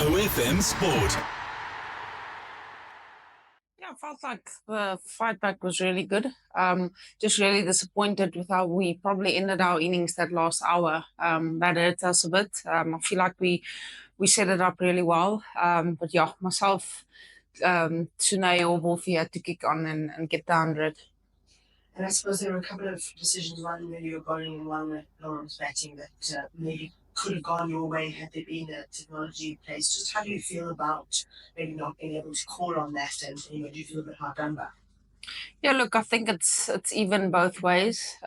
OFM Sport. Yeah, I felt like the fight back was really good. Just really disappointed with how we probably ended our innings that last hour. That hurt us a bit. I feel like we set it up really well. But yeah, myself, Tsunay or Wolfie had to kick on and get the 100. And I suppose there were a couple of decisions, one where you were bowling and one where Lauren's batting, that maybe could have gone your way had there been a technology in place. Just how do you feel about maybe not being able to call on that, and do you feel a bit hard done by? Yeah, look, I think it's even both ways.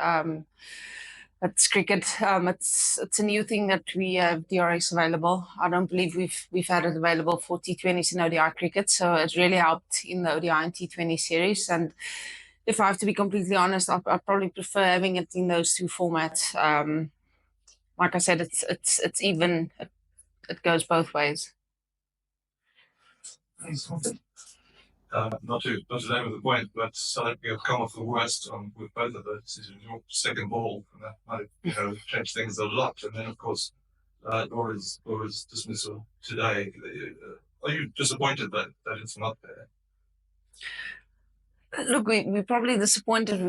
It's cricket. It's a new thing that we have DRS available. I don't believe we've had it available for T20s in ODI cricket, so it really helped in the ODI and T20 series. And if I have to be completely honest, I probably prefer having it in those two formats. Like I said, it's even. It goes both ways. Not to labor the point, but South Africa have come off the worst with both of those decisions. Your second ball, and that might have changed things a lot. And then, of course, Laura's dismissal today. Are you disappointed that it's not there? Look, we probably disappointed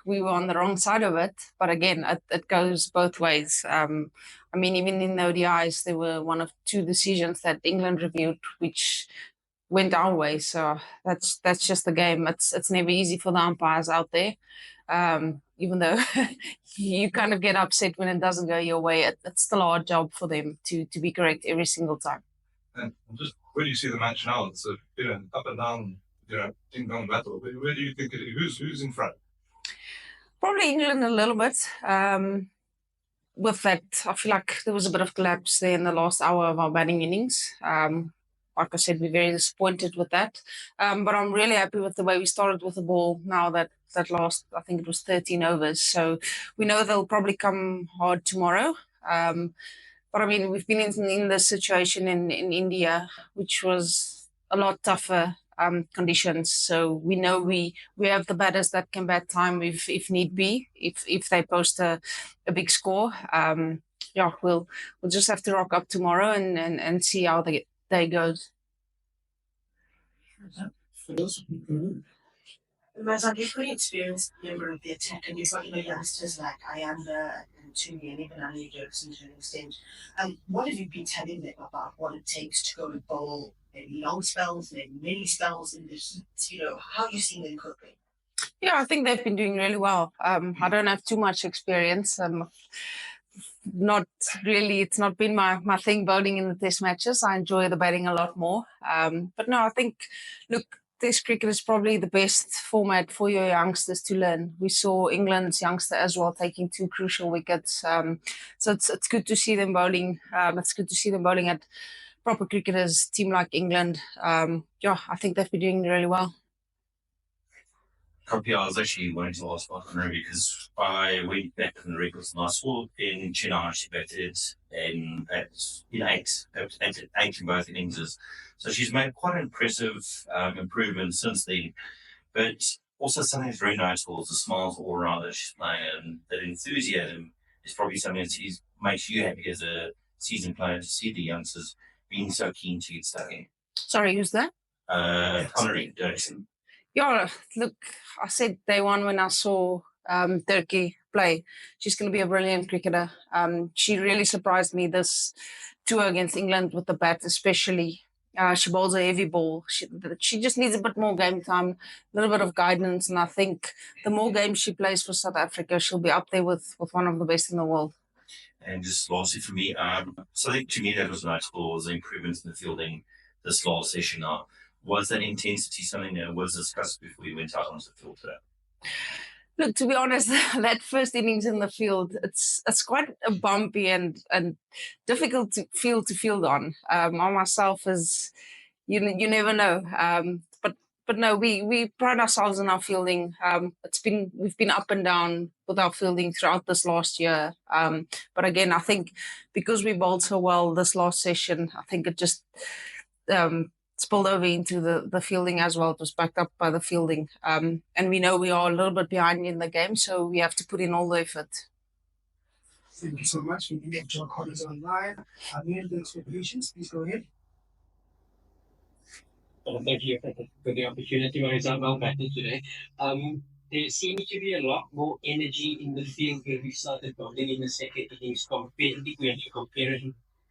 we were on the wrong side of it, but again, it goes both ways. I mean, even in the ODIs, there were one of two decisions that England reviewed, which went our way. So that's just the game. It's never easy for the umpires out there. Even though you kind of get upset when it doesn't go your way, it's still a hard job for them to be correct every single time. And just where do you see the match now? It's up and down, ding dong battle. Where do you think who's in front? Probably England a little bit. With that, I feel like there was a bit of collapse there in the last hour of our batting innings. Like I said, we're very disappointed with that. But I'm really happy with the way we started with the ball now that last, I think it was 13 overs. So we know they'll probably come hard tomorrow. But I mean, we've been in this situation in India, which was a lot tougher conditions. So we know we have the batters that can bat time if need be, if they post a big score. Yeah, we'll just have to rock up tomorrow and see how the day goes. Marizanne, you're a pretty experienced member of the attack, and you've got youngsters like Ayanda and Tumi and even Ali Dirksen to an extent. What have you been telling them about what it takes to go and bowl maybe long spells, maybe mini spells, and how you seen them coping? Yeah, I think they've been doing really well. I don't have too much experience. Not really. It's not been my thing bowling in the test matches. I enjoy the batting a lot more. But no, I think, look, Test cricket is probably the best format for your youngsters to learn. We saw England's youngster as well taking 2 crucial wickets. So it's good to see them bowling. It's good to see them bowling at proper cricketers, team like England. Yeah, I think they've been doing really well. Proteas was actually wanting to ask about Henry because I went back in the records and I saw in Chennai she batted in eight in both innings. So she's made quite an impressive improvement since then. But also something that's very noticeable is the smiles all around that she's playing, and that enthusiasm is probably something that makes you happy as a seasoned player to see the youngsters being so keen to get stuck in. Sorry, who's that? Connery Dirksen. Yeah, look, I said day one when I saw Turkey play, she's going to be a brilliant cricketer. She really surprised me this tour against England with the bat, especially. She bowls a heavy ball. She just needs a bit more game time, a little bit of guidance, and I think the more games she plays for South Africa, she'll be up there with one of the best in the world. And just lastly for me, so I think to me that was notable was the improvements in the fielding this last session now. Was that intensity something that was discussed before you went out onto the field today? Look, to be honest, that first innings in the field, it's quite a bumpy and difficult to field on. I myself is, you never know. But no, we pride ourselves in our fielding. We've been up and down with our fielding throughout this last year. But again, I think because we bowled so well this last session, I think it just spilled over into the fielding as well. It was backed up by the fielding. And we know we are a little bit behind in the game, so we have to put in all the effort. Thank you so much. We have John Collins online. Neil, thanks for your patience. Please go ahead. Well, thank you for the opportunity, Marizanne. Well batted today. There seems to be a lot more energy in the field where we started bowling in the second innings compared, I think we have to compare it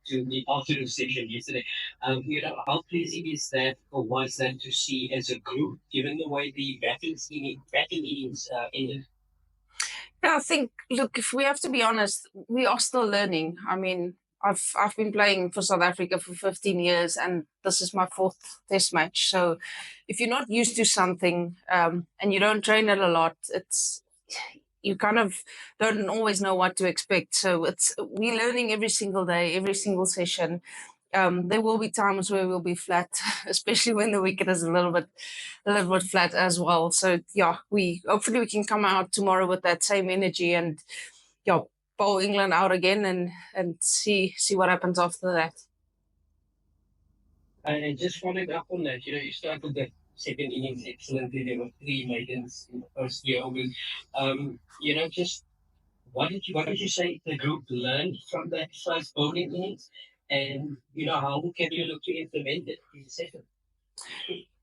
to the afternoon session yesterday. How pleasing is that, or was that to see as a group, given the way the batting innings ended? Yeah, I think, look, if we have to be honest, we are still learning. I mean, I've been playing for South Africa for 15 years, and this is my fourth Test match. So, if you're not used to something and you don't train it a lot, it's you kind of don't always know what to expect. So it's we're learning every single day, every single session. There will be times where we'll be flat, especially when the wicket is a little bit flat as well. So yeah, we hopefully we can come out tomorrow with that same energy and yeah, bowl England out again and see what happens after that. And just following up on that, you started the second innings excellently. There were three maidens in the first year. Just what did you say the group learned from that first bowling innings, and how can you look to implement it in the second?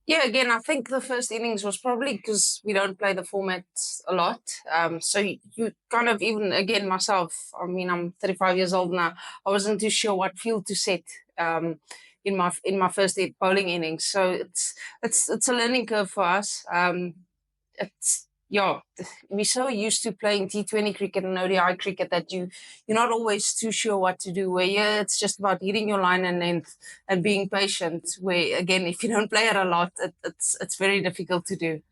Yeah, again, I think the first innings was probably because we don't play the format a lot. So you kind of even again myself. I mean, I'm 35 years old now. I wasn't too sure what field to set in my first bowling innings. So it's a learning curve for us. It's yeah, we're so used to playing T20 cricket and ODI cricket that you're not always too sure what to do. Where yeah, it's just about hitting your line and length and being patient. Where again, if you don't play it a lot, it's very difficult to do.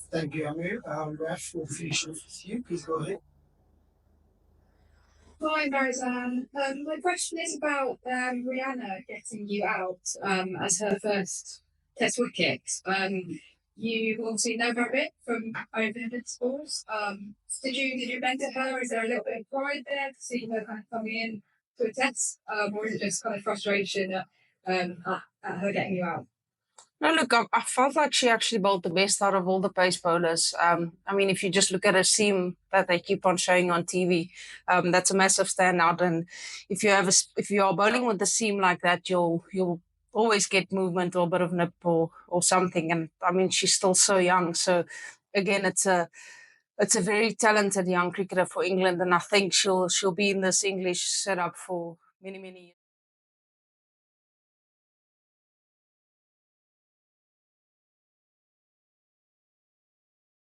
Thank you, Amir. Raf, we'll finish off with you. Please go ahead. Hi, Marizanne. My question is about Rihanna getting you out as her first Test wicket. You obviously know her a bit from over the scores. Did you mentor her? Is there a little bit of pride there to see her kind of coming in to a Test, or is it just kind of frustration at her getting you out? No, look, I felt like she actually bowled the best out of all the pace bowlers. I mean, if you just look at her seam that they keep on showing on TV, that's a massive standout. And if you are bowling with the seam like that, you'll always get movement or a bit of nip or something. And I mean, she's still so young. So again, it's a very talented young cricketer for England, and I think she'll be in this English setup for many years.